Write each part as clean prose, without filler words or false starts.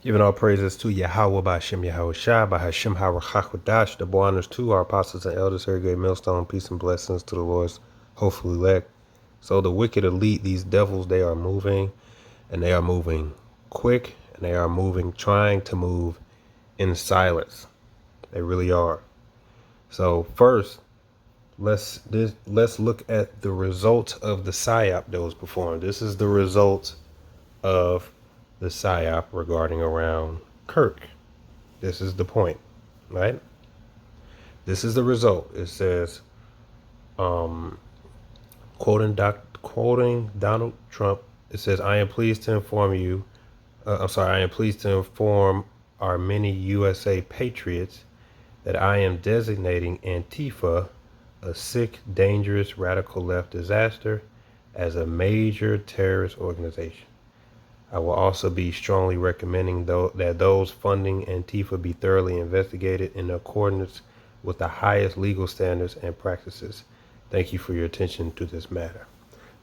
Giving all praises to Yahweh by Hashem Yahweh Shai, by Hashem HaRachakodash, double honors to our apostles and elders, here great millstone, peace and blessings to the Lord's hopefully elect. So the wicked elite, these devils, they are moving, and they are moving quick, and they are moving, trying to move in silence. They really are. So first, let's look at the result of the PSYOP that was performed. This is the result of the PSYOP regarding around Kirk. This is the point, right? This is the result. It says, quoting Donald Trump, it says, I am pleased to inform our many USA patriots that I am designating Antifa, a sick, dangerous, radical left disaster, as a major terrorist organization. I will also be strongly recommending that those funding Antifa be thoroughly investigated in accordance with the highest legal standards and practices. Thank you for your attention to this matter.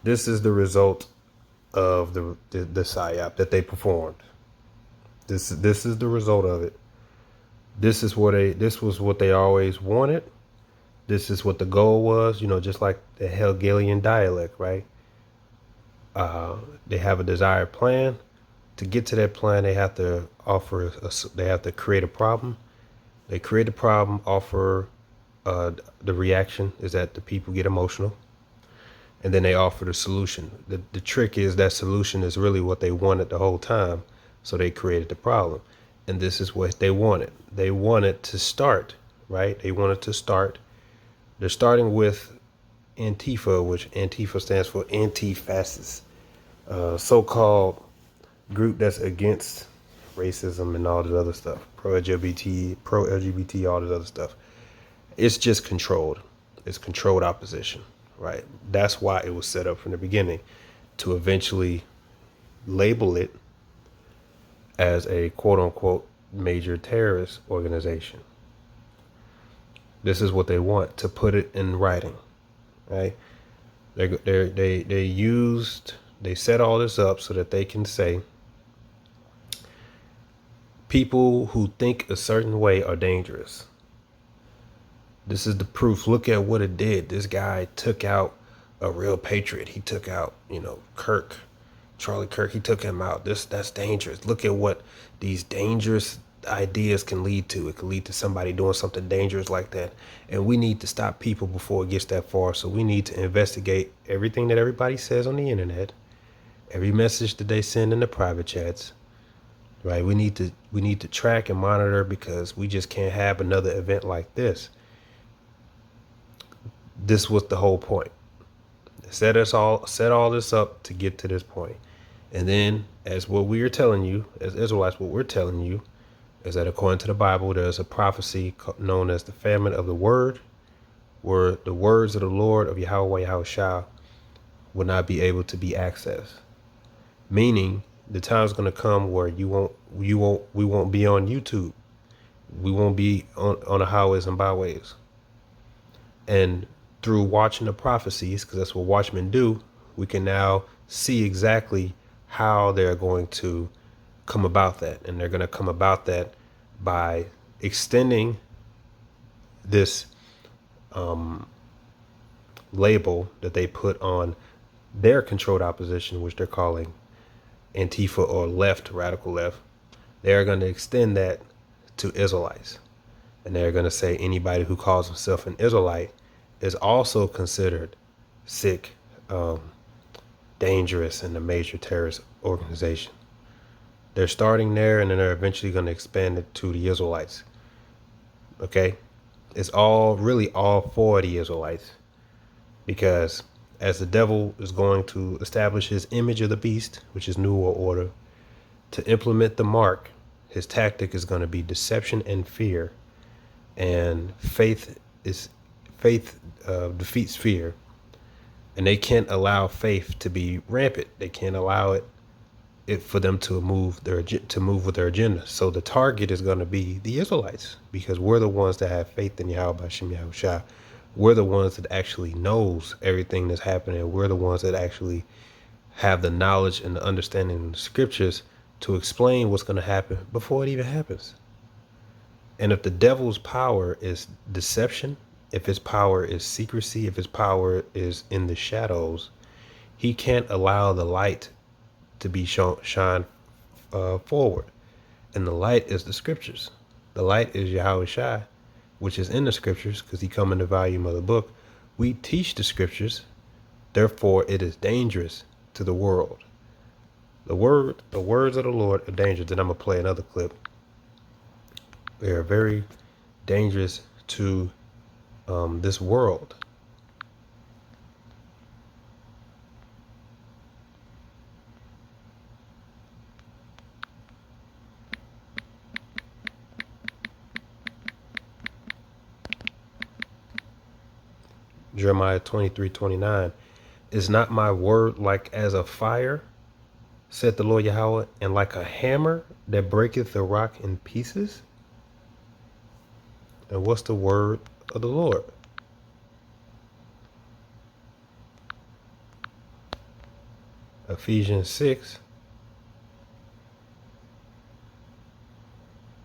This is the result of the PSYOP that they performed. This is the result of it. This was what they always wanted. This is what the goal was, just like the Hegelian dialect, right? They have a desired plan. To get to that plan, they have to create a problem. They create a problem, offer the reaction is that the people get emotional, and then they offer the solution. The trick is that solution is really what they wanted the whole time, so they created the problem. And this is what they wanted. They wanted to start, right? They're starting with Antifa, which Antifa stands for anti-fascist, so-called group that's against racism and all this other stuff, pro-LGBT, all this other stuff. It's just controlled. It's controlled opposition, right? That's why it was set up from the beginning, to eventually label it as a quote-unquote major terrorist organization. This is what they want, to put it in writing, right? They set all this up so that they can say people who think a certain way are dangerous. This is the proof. Look at what it did. This guy took out a real patriot. He took out, Kirk, Charlie Kirk. He took him out. That's dangerous. Look at what these dangerous ideas can lead to. It can lead to somebody doing something dangerous like that. And we need to stop people before it gets that far. So we need to investigate everything that everybody says on the internet, every message that they send in the private chats, right? We need to track and monitor, because we just can't have another event like this. This was the whole point. Set all this up to get to this point. And then, as what we are telling you, as Israelites, what we're telling you is that according to the Bible, there's a prophecy known as the famine of the word, where the words of the Lord of Yahweh Yahweh Shai will not be able to be accessed. Meaning, the time's going to come where we won't be on YouTube. We won't be on the highways and byways. And through watching the prophecies, because that's what watchmen do, we can now see exactly how they're going to come about that. And they're going to come about that by extending this label that they put on their controlled opposition, which they're calling Antifa, or left, radical left. They're going to extend that to Israelites. And they're going to say anybody who calls himself an Israelite is also considered sick, dangerous, and a major terrorist organization. They're starting there, and then they're eventually going to expand it to the Israelites. Okay? It's all for the Israelites, because as the devil is going to establish his image of the beast, which is New World Order, to implement the mark, his tactic is going to be deception and fear, and faith defeats fear, and they can't allow faith to be rampant. They can't allow it for them to move with their agenda. So the target is going to be the Israelites, because we're the ones that have faith in Yahweh Hashem Yahweh Shai. We're the ones that actually knows everything that's happening. We're the ones that actually have the knowledge and the understanding of the scriptures to explain what's going to happen before it even happens. And if the devil's power is deception, if his power is secrecy, if his power is in the shadows, he can't allow the light to be shine forward. And the light is the scriptures. The light is Yahweh Shai, which is in the scriptures, because he come in the volume of the book. We teach the scriptures, therefore it is dangerous to the world. The words of the Lord are dangerous. Then I'm gonna play another clip. They are very dangerous to this world. Jeremiah 23:29. Is not my word like as a fire, said the Lord Yahweh, and like a hammer that breaketh the rock in pieces? And what's the word of the Lord? Ephesians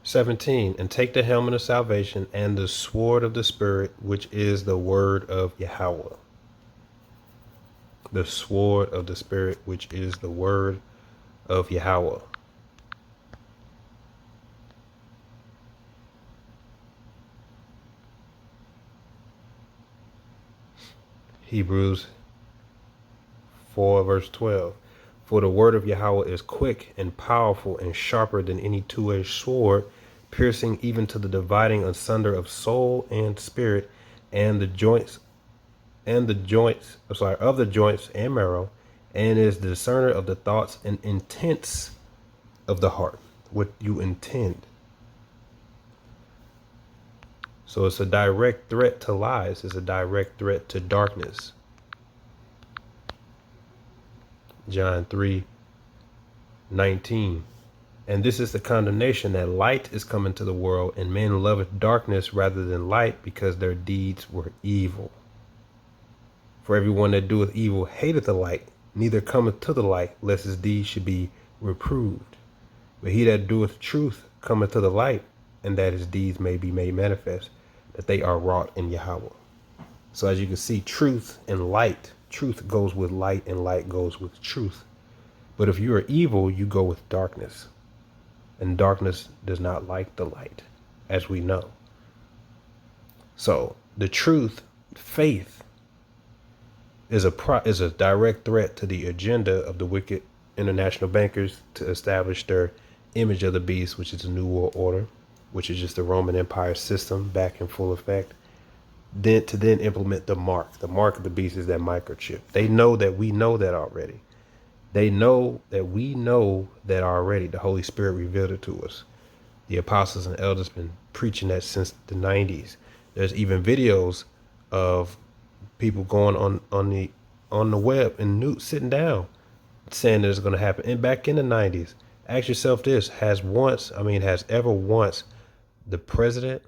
6:17. And take the helmet of salvation and the sword of the Spirit, which is the word of Yahweh. The sword of the Spirit, which is the word of Yahweh. Hebrews 4:12. For the word of Yahweh is quick and powerful and sharper than any two-edged sword, piercing even to the dividing asunder of soul and spirit, and the joints of the joints and marrow, and is the discerner of the thoughts and intents of the heart. What you intend. So it's a direct threat to lies. It's a direct threat to darkness. John 3:19. And this is the condemnation, that light is come into the world, and men loveth darkness rather than light, because their deeds were evil. For everyone that doeth evil hateth the light, neither cometh to the light, lest his deeds should be reproved. But he that doeth truth cometh to the light, and that his deeds may be made manifest, that they are wrought in Yahweh. So as you can see, truth and light. Truth goes with light, and light goes with truth. But if you are evil, you go with darkness. And darkness does not like the light, as we know. So the truth, faith, is a direct threat to the agenda of the wicked international bankers to establish their image of the beast, which is the New World Order, which is just the Roman Empire system back in full effect. Then to implement the mark. The mark of the beast is that microchip. They know that we know that already. They know that we know that already. The Holy Spirit revealed it to us. The apostles and elders been preaching that since the 90s. There's even videos of people going on the web and sitting down saying that it's going to happen. And back in the 90s, ask yourself this: has ever once the president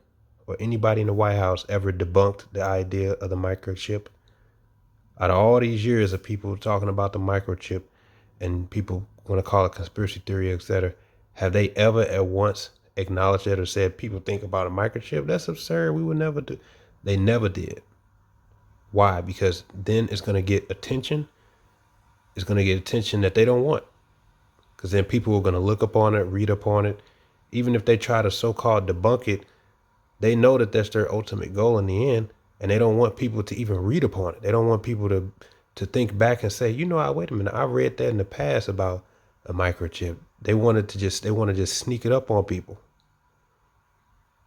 or anybody in the White House ever debunked the idea of the microchip? Out of all these years of people talking about the microchip, and people want to call it conspiracy theory, etc., have they ever at once acknowledged it or said people think about a microchip? That's absurd. We would never do. They never did. Why? Because then it's going to get attention. It's going to get attention that they don't want. Because then people are going to look up on it, read up on it. Even if they try to so-called debunk it, they know that that's their ultimate goal in the end. And they don't want people to even read upon it. They don't want people to think back and say, wait a minute, I read that in the past about a microchip. They want to just sneak it up on people.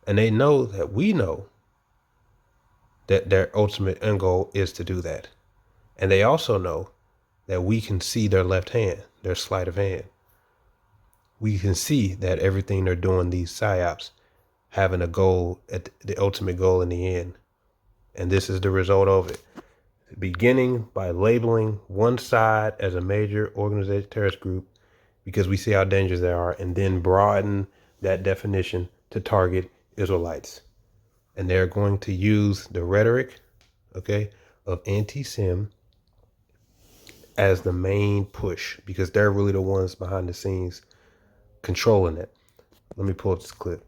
And they know that we know that their ultimate end goal is to do that. And they also know that we can see their left hand, their sleight of hand. We can see that everything they're doing, these psyops, having a goal, at the ultimate goal in the end. And this is the result of it. Beginning by labeling one side as a major organized terrorist group because we see how dangerous they are, and then broaden that definition to target Israelites. And they're going to use the rhetoric, of anti-Sem as the main push, because they're really the ones behind the scenes controlling it. Let me pull up this clip.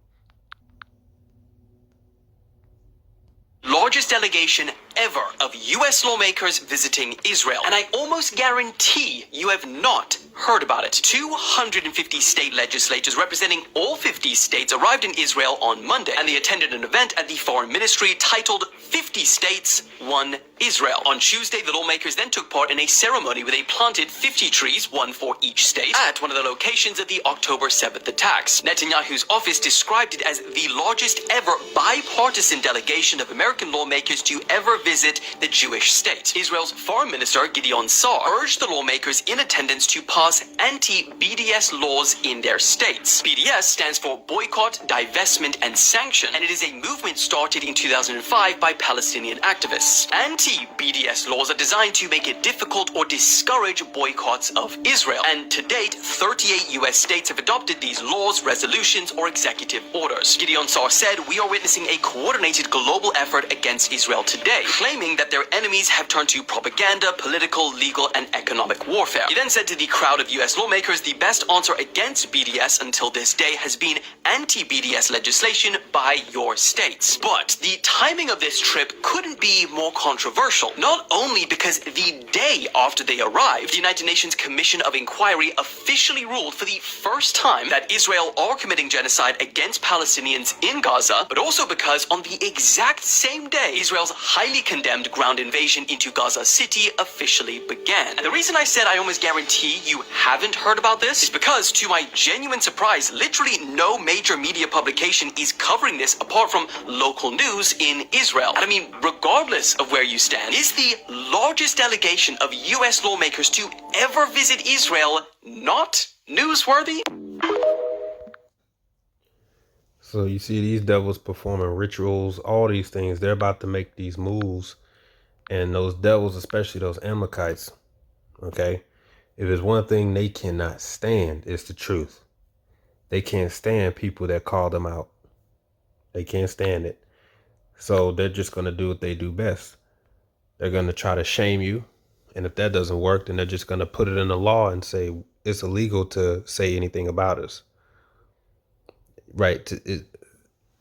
Largest delegation ever of US lawmakers visiting Israel. And I almost guarantee you have not heard about it. 250 state legislators representing all 50 states arrived in Israel on Monday, and they attended an event at the Foreign Ministry titled 50 States, One Israel. On Tuesday, the lawmakers then took part in a ceremony where they planted 50 trees, one for each state, at one of the locations of the October 7th attacks. Netanyahu's office described it as the largest ever bipartisan delegation of American lawmakers to ever visit the Jewish state. Israel's Foreign Minister Gideon Sa'ar urged the lawmakers in attendance to pass anti-BDS laws in their states. BDS stands for Boycott, Divestment, and Sanction, and it is a movement started in 2005 by Palestinian activists. Anti-BDS laws are designed to make it difficult or discourage boycotts of Israel, and to date, 38 US states have adopted these laws, resolutions, or executive orders. Gideon Sa'ar said, "We are witnessing a coordinated global effort against Israel today, claiming that their enemies have turned to propaganda, political, legal, and economic warfare." He then said to the crowd of US lawmakers, "The best answer against BDS until this day has been anti-BDS legislation by your states." But the timing of this trip couldn't be more controversial, not only because the day after they arrived, the United Nations Commission of Inquiry officially ruled for the first time that Israel are committing genocide against Palestinians in Gaza, but also because on the exact same day, Israel's highly condemned ground invasion into Gaza City officially began. And the reason I said I almost guarantee you haven't heard about this is because, to my genuine surprise, literally no major media publication is covering this apart from local news in Israel. And I mean, regardless of where you stand, is the largest delegation of US lawmakers to ever visit Israel not newsworthy? So you see these devils performing rituals, all these things. They're about to make these moves. And those devils, especially those Amalekites, okay? If there's one thing they cannot stand, it's the truth. They can't stand people that call them out. They can't stand it. So they're just going to do what they do best. They're going to try to shame you. And if that doesn't work, then they're just going to put it in the law and say it's illegal to say anything about us. Right.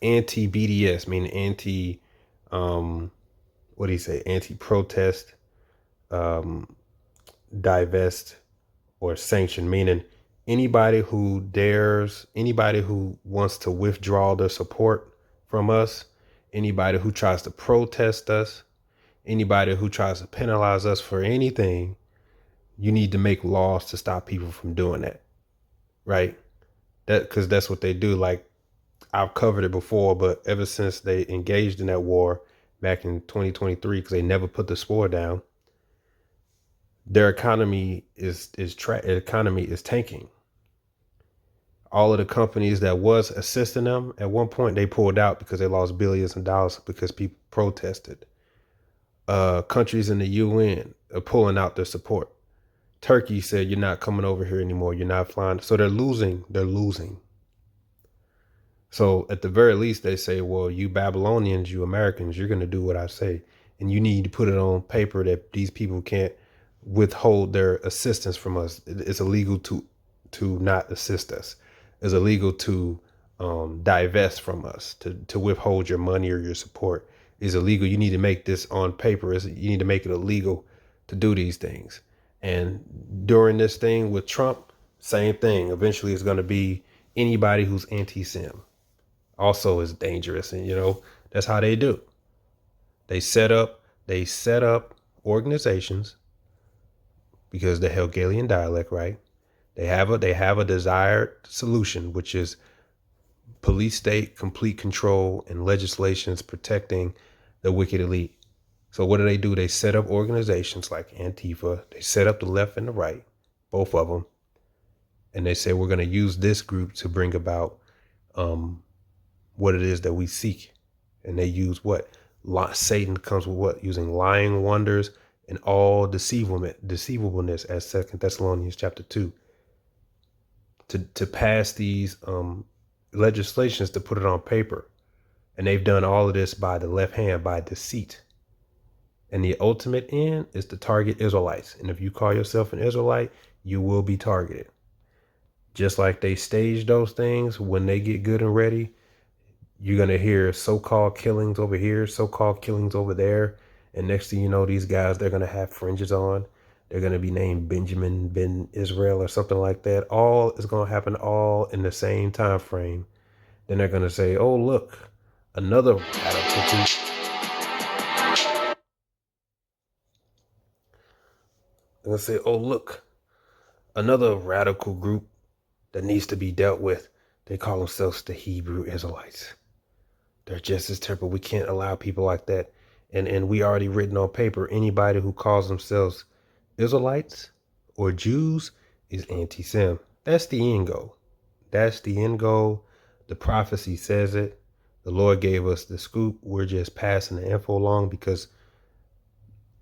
Anti-BDS, meaning anti, what do you say? Anti-protest, divest, or sanction, meaning anybody who wants to withdraw their support from us, anybody who tries to protest us, anybody who tries to penalize us for anything, you need to make laws to stop people from doing that. Right? Because that's what they do. Like, I've covered it before, but ever since they engaged in that war back in 2023, because they never put the sword down, their economy is tanking. All of the companies that was assisting them at one point, they pulled out because they lost billions of dollars because people protested. Countries in the UN are pulling out their support. Turkey said, "You're not coming over here anymore. You're not flying." So they're losing. So at the very least, they say, well, you Babylonians, you Americans, you're going to do what I say. And you need to put it on paper that these people can't withhold their assistance from us. It's illegal to not assist us. It's illegal to divest from us, to withhold your money or your support is illegal. You need to make this on paper. You need to make it illegal to do these things. And during this thing with Trump, same thing. Eventually it's going to be anybody who's anti-Sim also is dangerous. And, that's how they do. They set up organizations because the Hegelian dialect, right? They have a desired solution, which is police state, complete control, and legislations protecting the wicked elite. So what do? They set up organizations like Antifa. They set up the left and the right, both of them. And they say, we're going to use this group to bring about what it is that we seek. And they use what? Satan comes with what? Using lying wonders and all deceivableness, as 2 Thessalonians chapter 2, to pass these legislations, to put it on paper. And they've done all of this by the left hand, by deceit. And the ultimate end is to target Israelites. And if you call yourself an Israelite, you will be targeted. Just like they stage those things, when they get good and ready, you're going to hear so-called killings over here, so-called killings over there. And next thing you know, these guys, they're going to have fringes on. They're going to be named Benjamin Ben Israel or something like that. All is going to happen all in the same time frame. Then they're going to say, oh, look, another radical group. They're going to say, oh, look, another radical group that needs to be dealt with. They call themselves the Hebrew Israelites. They're just as terrible. We can't allow people like that. And we already written on paper, anybody who calls themselves Israelites or Jews is anti-Sem. That's the end goal. That's the end goal. The prophecy says it. The Lord gave us the scoop. We're just passing the info along because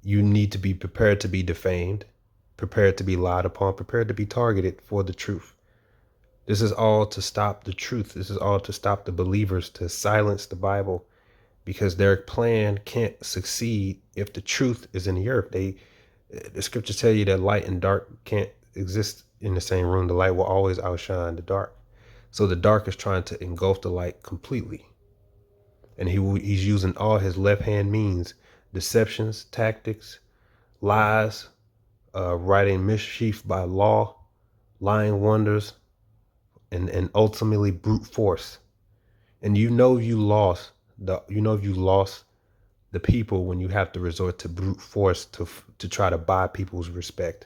you need to be prepared to be defamed, prepared to be lied upon, prepared to be targeted for the truth. This is all to stop the truth. This is all to stop the believers, to silence the Bible, because their plan can't succeed if the truth is in the earth. The scriptures tell you that light and dark can't exist in the same room. The light will always outshine the dark. So the dark is trying to engulf the light completely. And he's using all his left-hand means, deceptions, tactics, lies, writing mischief by law, lying wonders, and ultimately brute force. And you lost the people when you have to resort to brute force to try to buy people's respect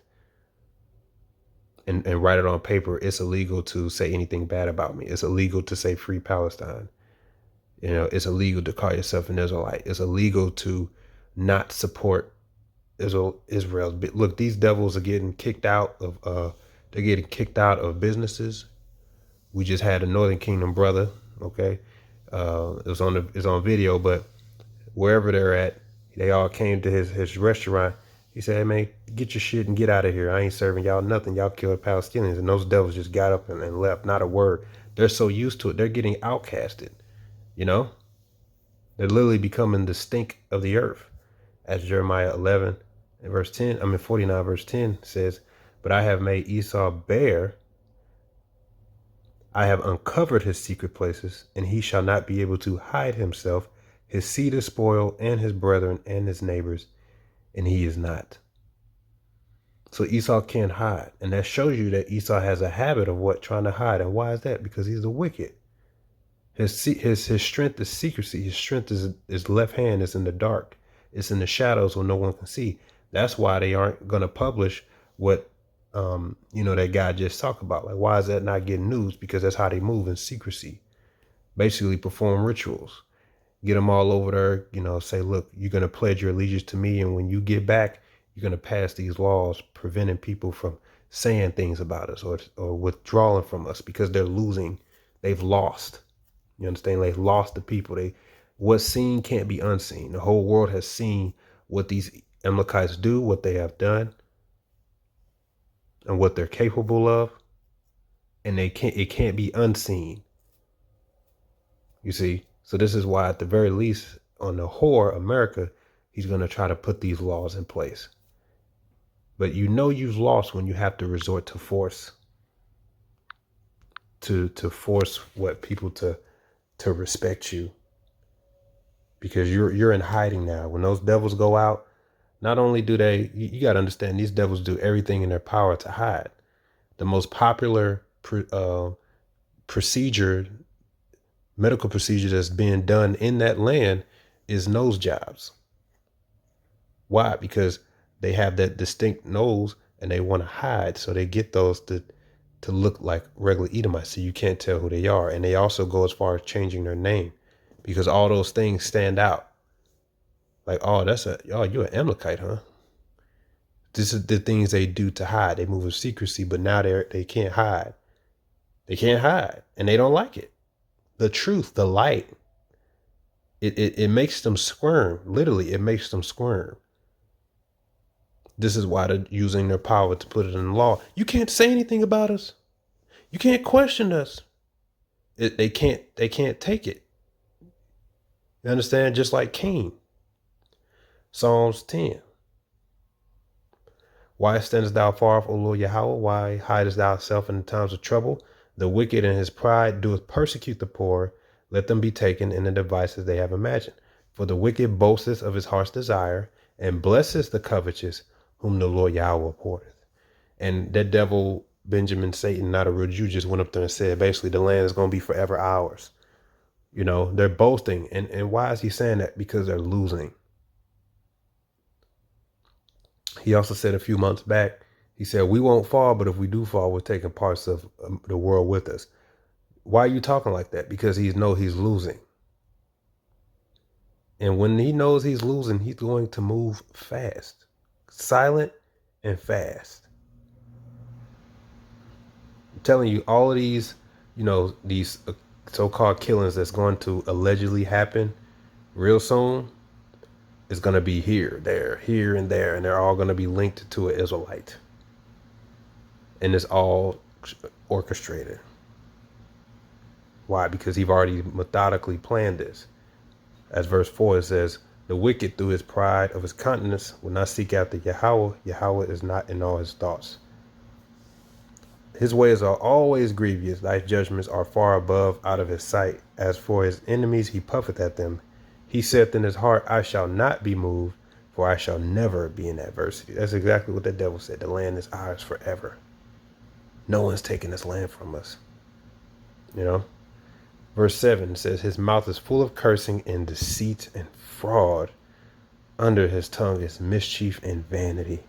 and write it on paper. It's illegal to say anything bad about me. It's illegal to say free Palestine. It's illegal to call yourself an Israelite. It's illegal to not support Israel. Look, these devils are getting kicked out of businesses. We just had a Northern Kingdom brother, okay? It's on video, but wherever they're at, they all came to his restaurant. He said, hey, man, get your shit and get out of here. I ain't serving y'all nothing. Y'all killed Palestinians. And those devils just got up and left. Not a word. They're so used to it. They're getting outcasted, They're literally becoming the stink of the earth. As Jeremiah 49 verse 10 says, but I have made Esau bare. I have uncovered his secret places, and he shall not be able to hide himself. His seed is spoiled, and his brethren and his neighbors, and he is not. So Esau can't hide. And that shows you that Esau has a habit of trying to hide. And why is that? Because he's the wicked. His strength is secrecy. His strength is left hand is in the dark. It's in the shadows where no one can see. That's why they aren't going to publish what that guy just talked about. Like, why is that not getting news? Because that's how they move, in secrecy. Basically perform rituals. Get them all over there, say, look, you're going to pledge your allegiance to me. And when you get back, you're going to pass these laws preventing people from saying things about us or withdrawing from us because they're losing. They've lost. You understand? They've lost the people. What's seen can't be unseen. The whole world has seen what these Amalekites do, what they have done, and what they're capable of. And it can't be unseen. You see? So this is why, at the very least, on the whore, America, he's going to try to put these laws in place. But you've lost when you have to resort to force. To force people to respect you. Because you're in hiding now. When those devils go out, not only do they, you got to understand, these devils do everything in their power to hide. The most popular medical procedure that's being done in that land is nose jobs. Why? Because they have that distinct nose and they want to hide. So they get those to look like regular Edomites, so you can't tell who they are. And they also go as far as changing their name because all those things stand out. Like, you're an Amalekite, huh? This is the things they do to hide. They move in secrecy, but now they can't hide. They can't hide, and they don't like it. The truth, the light, it makes them squirm. Literally, it makes them squirm. This is why they're using their power to put it in law. You can't say anything about us. You can't question us. They can't take it. You understand? Just like Cain. Psalms 10. Why standest thou far off, O Lord Yahweh? Why hidest thou thyself in the times of trouble? The wicked in his pride doeth persecute the poor. Let them be taken in the devices they have imagined. For the wicked boasteth of his heart's desire, and blesseth the covetous, whom the Lord Yahweh abhorreth. And that devil, Benjamin, Satan, not a real Jew, just went up there and said, basically, the land is going to be forever ours. You know, they're boasting. And why is he saying that? Because they're losing. He also said a few months back, he said, we won't fall, but if we do fall, we're taking parts of the world with us. Why are you talking like that? Because he knows he's losing. And when he knows he's losing, he's going to move fast, silent and fast. I'm telling you, all of these, you know, these so-called killings that's going to allegedly happen real soon is going to be here, there, here, and there, and they're all going to be linked to an Israelite. And it's all orchestrated. Why? Because he've already methodically planned this. As verse 4, it says, the wicked through his pride of his countenance will not seek after Yahweh. Yahweh is not in all his thoughts. His ways are always grievous. Thy judgments are far above out of his sight. As for his enemies, he puffeth at them. He saith in his heart, I shall not be moved, for I shall never be in adversity. That's exactly what the devil said. The land is ours forever. No one's taking this land from us. You know? Verse 7 says, his mouth is full of cursing and deceit and fraud. Under his tongue is mischief and vanity.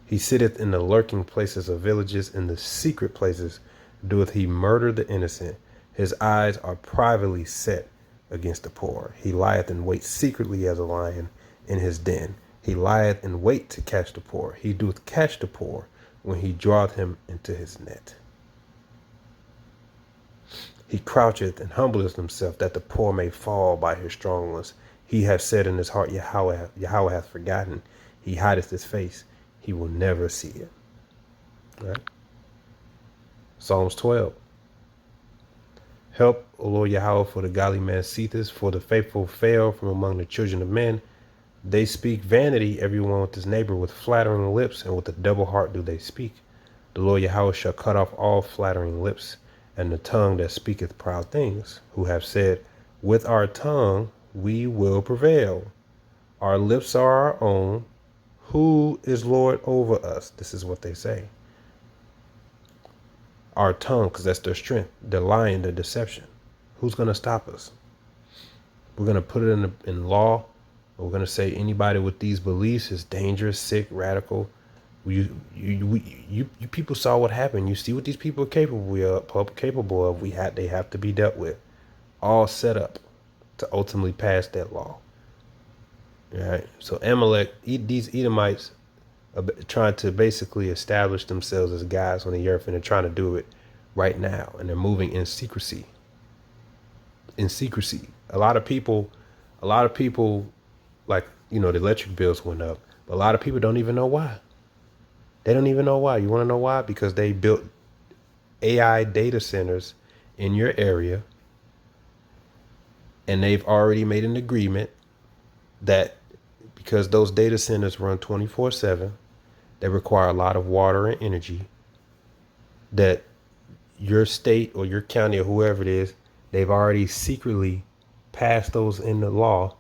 He sitteth in the lurking places of villages. In the secret places doeth he murder the innocent. His eyes are privately set against the poor. He lieth in wait secretly as a lion in his den. He lieth in wait to catch the poor. He doeth catch the poor when he draweth him into his net. He croucheth and humbleth himself, that the poor may fall by his strong ones. He hath said in his heart, Yahweh hath forgotten. He hideth his face. He will never see it. Right? Psalms 12. Help, O Lord Yahweh, for the godly man ceaseth, for the faithful fail from among the children of men. They speak vanity, everyone with his neighbor, with flattering lips, and with a double heart do they speak. The Lord Yahweh shall cut off all flattering lips, and the tongue that speaketh proud things, who have said, with our tongue we will prevail. Our lips are our own. Who is Lord over us? This is what they say. Our tongue, because that's their strength. They're lying, their deception. Who's going to stop us? We're going to put it in law. We're going to say anybody with these beliefs is dangerous, sick, radical. You people saw what happened. You see what these people are capable of. They have to be dealt with. All set up to ultimately pass that law. All right. So Amalek, these Edomites are trying to basically establish themselves as guys on the earth, and they're trying to do it right now. And they're moving in secrecy. In secrecy. A lot of people, like, you know, the electric bills went up. But a lot of people don't even know why. They don't even know why. You want to know why? Because they built AI data centers in your area, and they've already made an agreement that because those data centers run 24/7, they require a lot of water and energy, that your state or your county or whoever it is, they've already secretly passed those into law,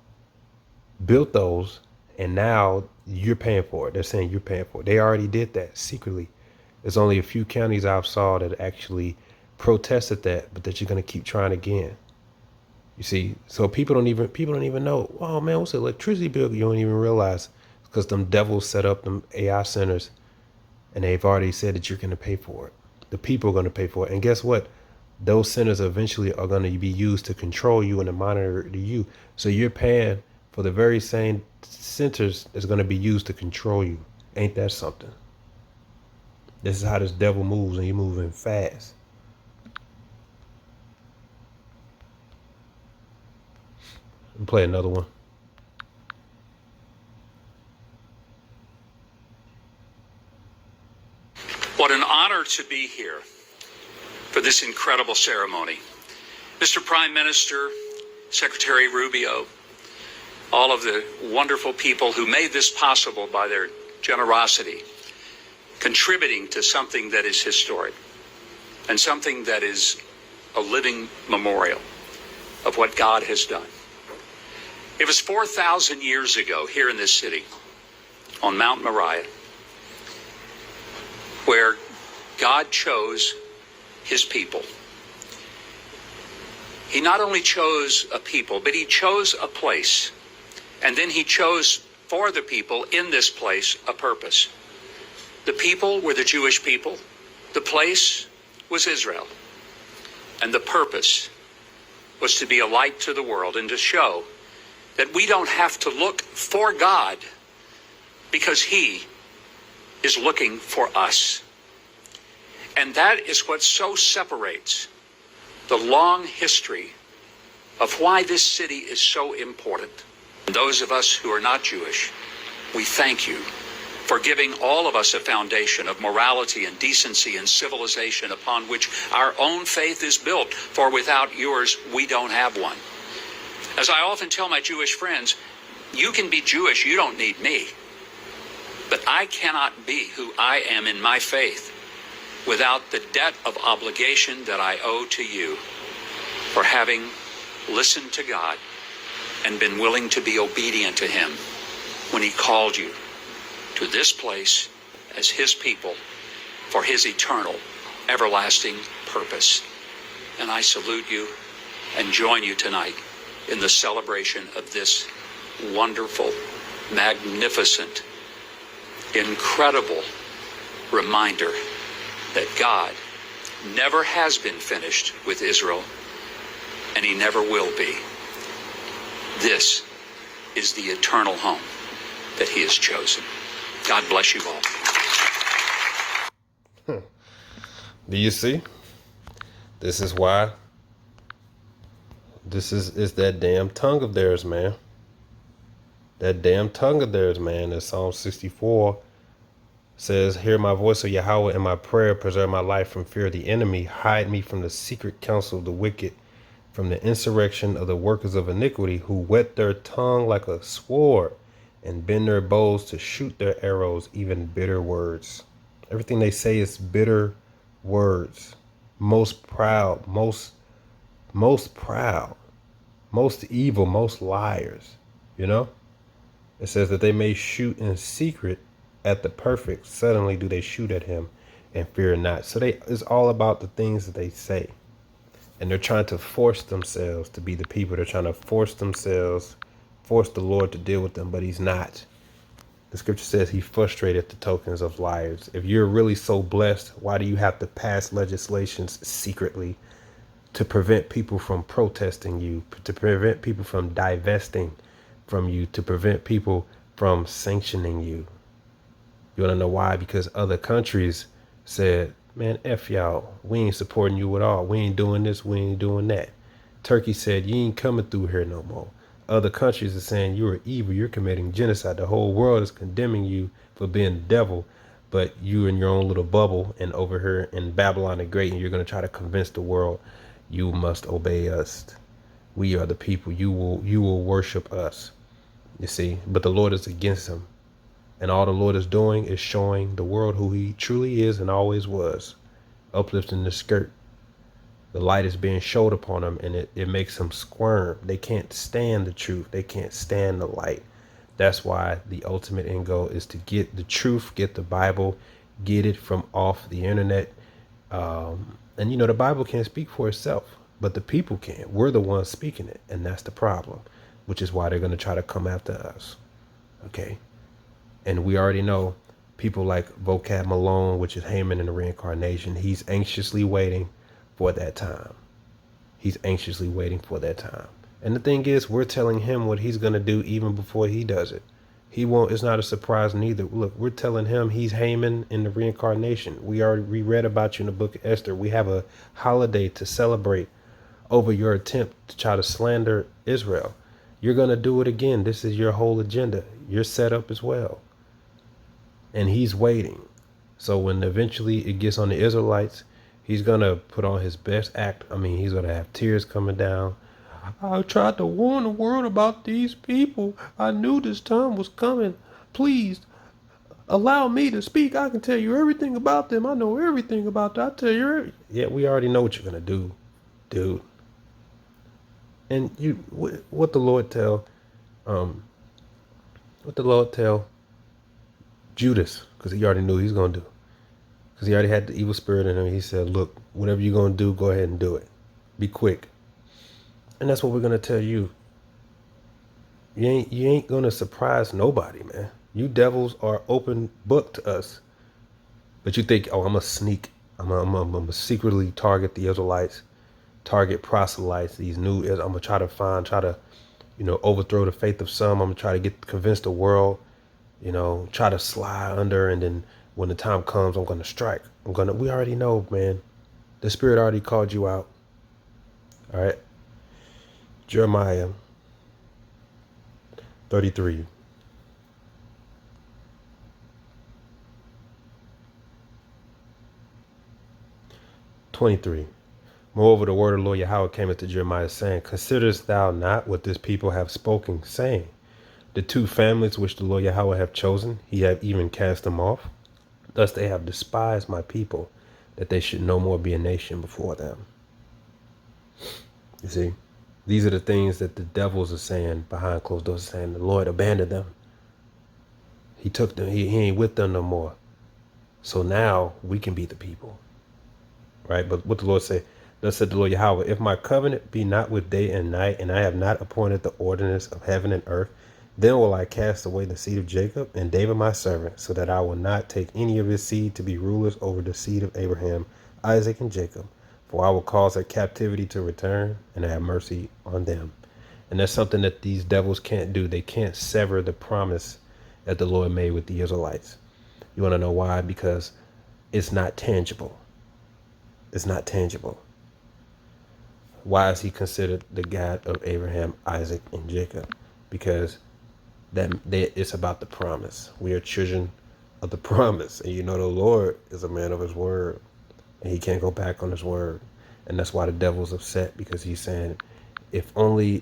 built those, and now you're paying for it. They're saying you're paying for it. They already did that secretly. There's only a few counties I've saw that actually protested that, but that you're going to keep trying again. You see, so people don't even know. Oh man, what's the electricity bill? You don't even realize, because them devils set up them AI centers, and they've already said that you're going to pay for it. The people are going to pay for it, and guess what? Those centers eventually are going to be used to control you and to monitor you. So you're paying for the very same centers that's going to be used to control you. Ain't that something? This is how this devil moves, and he's moving fast. I'll play another one. What an honor to be here for this incredible ceremony. Mr. Prime Minister, Secretary Rubio, all of the wonderful people who made this possible by their generosity. contributing to something that is historic and something that is a living memorial of what God has done. It was 4,000 years ago here in this city on Mount Moriah where God chose his people. He not only chose a people, but he chose a place. And then he chose for the people in this place a purpose. The people were the Jewish people. The place was Israel. And the purpose was to be a light to the world and to show that we don't have to look for God because he is looking for us. And that is what so separates the long history of why this city is so important. And those of us who are not Jewish, we thank you for giving all of us a foundation of morality and decency and civilization upon which our own faith is built, for without yours, we don't have one. As I often tell my Jewish friends, you can be Jewish, you don't need me. But I cannot be who I am in my faith without the debt of obligation that I owe to you for having listened to God and been willing to be obedient to him when he called you to this place as his people for his eternal, everlasting purpose. And I salute you and join you tonight in the celebration of this wonderful, magnificent, incredible reminder that God never has been finished with Israel, and he never will be. This is the eternal home that he has chosen. God bless you all. Do you see? This is why. This is that damn tongue of theirs, man. That damn tongue of theirs, man. As Psalm 64 says, hear my voice, O Yahweh, in my prayer, preserve my life from fear of the enemy, hide me from the secret counsel of the wicked, from the insurrection of the workers of iniquity, who whet their tongue like a sword and bend their bows to shoot their arrows, even bitter words. Everything they say is bitter words. Most proud, most proud, most evil, most liars, you know? It says that they may shoot in secret at the perfect, suddenly do they shoot at him and fear not. So it's all about the things that they say. And they're trying to force themselves to be the people. They're trying to force the Lord to deal with them, but he's not. The scripture says he frustrated the tokens of liars. If you're really so blessed, why do you have to pass legislations secretly to prevent people from protesting you, to prevent people from divesting from you, to prevent people from sanctioning you? You want to know why? Because other countries said, man, F y'all. We ain't supporting you at all. We ain't doing this. We ain't doing that. Turkey said, you ain't coming through here no more. Other countries are saying you're evil. You're committing genocide. The whole world is condemning you for being the devil. But you in your own little bubble and over here in Babylon the Great, and you're going to try to convince the world you must obey us. We are the people. You will worship us. You see, but the Lord is against them. And all the Lord is doing is showing the world who he truly is and always was, uplifting the skirt. The light is being showed upon them, and it makes them squirm. They can't stand the truth. They can't stand the light. That's why the ultimate end goal is to get the truth, get the Bible, get it from off the internet. And, you know, the Bible can't speak for itself, but the people can. We're the ones speaking it, and that's the problem, which is why they're going to try to come after us. Okay. And we already know people like Vocab Malone, which is Haman in the reincarnation. He's anxiously waiting for that time. He's anxiously waiting for that time. And the thing is, we're telling him what he's going to do even before he does it. He won't. It's not a surprise neither. Look, we're telling him he's Haman in the reincarnation. We read about you in the book of Esther. We have a holiday to celebrate over your attempt to try to slander Israel. You're going to do it again. This is your whole agenda. You're set up as well. And he's waiting. So when eventually it gets on the Israelites, he's going to put on his best act. I mean, he's going to have tears coming down. I tried to warn the world about these people. I knew this time was coming. Please, Allow me to speak. I can tell you everything about them. I know everything about that. I tell you. Yeah, we already know what you're gonna do, dude. And what the Lord tell, um, what the Lord tell Judas, because he already knew he's gonna do, because he already had the evil spirit in him. He said, "Look, whatever you're gonna do, go ahead and do it. Be quick." And that's what we're gonna tell you. You ain't gonna surprise nobody, man. You devils are open book to us. But you think, oh, I'm gonna sneak. I'm gonna secretly target the Israelites, target proselytes. These new. I'm gonna try to, overthrow the faith of some. I'm gonna try to convince the world. Try to slide under, and then when the time comes, I'm gonna strike. We already know, man. The Spirit already called you out. All right. Jeremiah 33. Moreover, the word of the Lord Yahweh came unto Jeremiah, saying, Considerest thou not what this people have spoken, saying, The two families which the Lord Yahweh have chosen, he have even cast them off. Thus they have despised my people, that they should no more be a nation before them. You see, these are the things that the devils are saying behind closed doors, saying the Lord abandoned them. He took them, he ain't with them no more. So now we can be the people. Right? But what the Lord say, thus said the Lord Yahweh, if my covenant be not with day and night, and I have not appointed the ordinance of heaven and earth, then will I cast away the seed of Jacob and David my servant, so that I will not take any of his seed to be rulers over the seed of Abraham, Isaac, and Jacob. For I will cause their captivity to return, and have mercy on them. And that's something that these devils can't do. They can't sever the promise that the Lord made with the Israelites. You want to know why? Because it's not tangible. It's not tangible. Why is he considered the God of Abraham, Isaac, and Jacob? Because it's about the promise. We are children of the promise. And the Lord is a man of his word. And he can't go back on his word. And that's why the devil's upset, because he's saying, if only,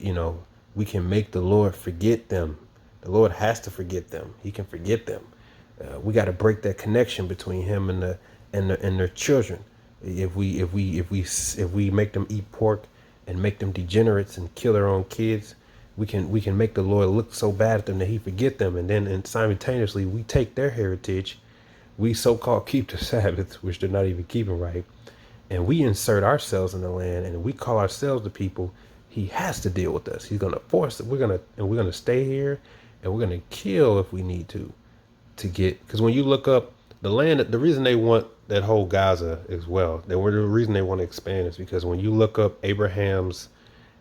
we can make the Lord forget them. The Lord has to forget them. He can forget them. We got to break that connection between him and their children. If we make them eat pork and make them degenerates and kill their own kids, we can make the Lord look so bad at them that he forget them, and simultaneously we take their heritage, we so-called keep the Sabbath, which they're not even keeping right, and we insert ourselves in the land, and we call ourselves the people. He has to deal with us. He's gonna force it. We're gonna stay here, and we're gonna kill if we need to get. Because when you look up the land, the reason they want that whole Gaza as well, the reason they want to expand is because when you look up Abraham's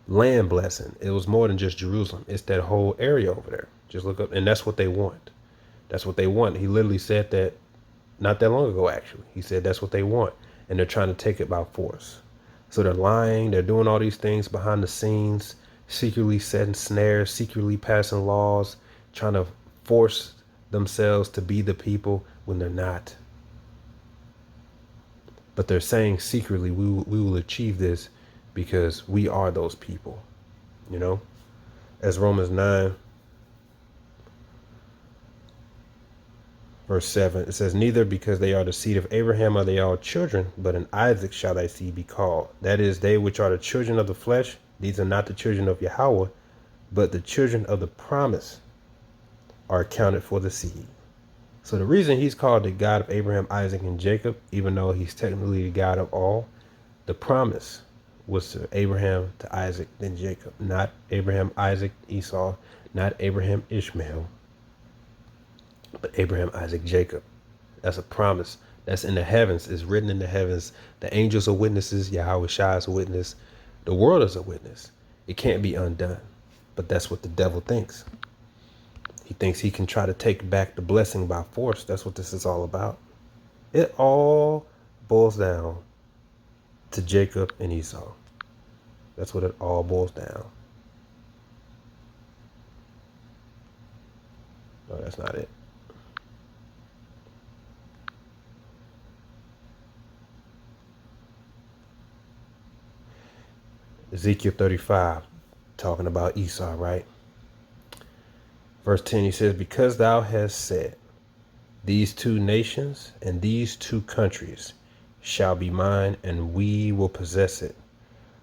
land blessing, it was more than just Jerusalem. It's that whole area over there. Just look up, and that's what they want. That's what they want. He literally said that not that long ago, actually. He said that's what they want, and they're trying to take it by force. So they're lying. They're doing all these things behind the scenes, secretly setting snares, secretly passing laws, trying to force themselves to be the people when they're not. But they're saying secretly, we will achieve this because we are those people, as Romans 9 verse 7, it says, neither because they are the seed of Abraham are they all children, but in Isaac shall thy seed be called. That is, they which are the children of the flesh, these are not the children of Yahweh, but the children of the promise are accounted for the seed. So the reason he's called the God of Abraham, Isaac, and Jacob, even though he's technically the God of all, the promise was to Abraham, to Isaac, then Jacob. Not Abraham, Isaac, Esau, not Abraham, Ishmael, but Abraham, Isaac, Jacob. That's a promise. That's in the heavens. It's written in the heavens. The angels are witnesses. Yahweh Shai is a witness. The world is a witness. It can't be undone. But that's what the devil thinks. He thinks he can try to take back the blessing by force. That's what this is all about. It all boils down to Jacob and Esau. That's what it all boils down. No, that's not it. Ezekiel 35, talking about Esau, right? Verse 10, he says, because thou hast said, These 2 nations and these 2 countries shall be mine, and we will possess it.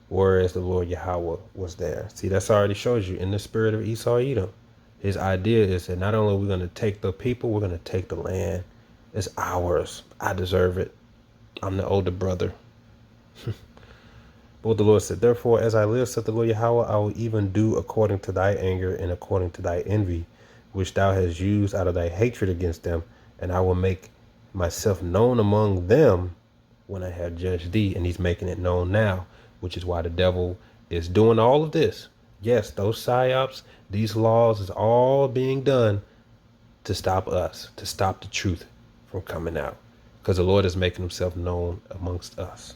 Whereas the Lord Yahweh was there. See, that's already shows you in the spirit of Esau Edom. His idea is that not only are we going to take the people, we're going to take the land. It's ours. I deserve it. I'm the older brother. But what the Lord said, therefore, as I live, said the Lord Yahweh, I will even do according to thy anger and according to thy envy, which thou hast used out of thy hatred against them, and I will make myself known among them when I have judged thee. And he's making it known now, which is why the devil is doing all of this. Yes, those psyops, these laws is all being done to stop us, to stop the truth from coming out, because the Lord is making himself known amongst us.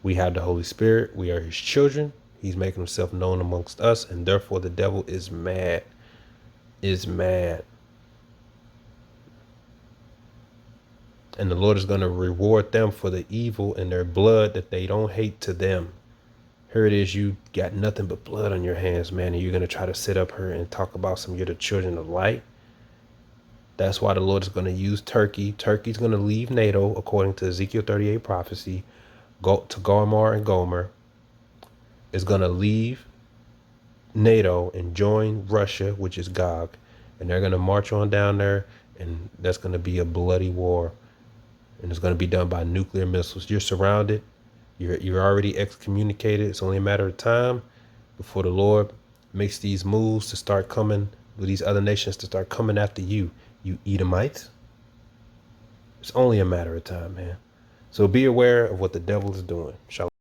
We have the Holy Spirit. We are his children. He's making himself known amongst us, and therefore the devil is mad. Is mad. And the Lord is going to reward them for the evil in their blood that they don't hate to them. Here it is, you got nothing but blood on your hands, man, and you're going to try to sit up here and talk about some you're the children of light. That's why the Lord is going to use Turkey. Turkey's going to leave NATO, according to Ezekiel 38 prophecy, go to Gomer and Gomer. Is going to leave NATO and join Russia, which is Gog. And they're going to march on down there, and that's going to be a bloody war. And it's going to be done by nuclear missiles. You're surrounded. You're already excommunicated. It's only a matter of time before the Lord makes these moves to start coming, with these other nations to start coming after you, you Edomites. It's only a matter of time, man. So be aware of what the devil is doing. Shalom.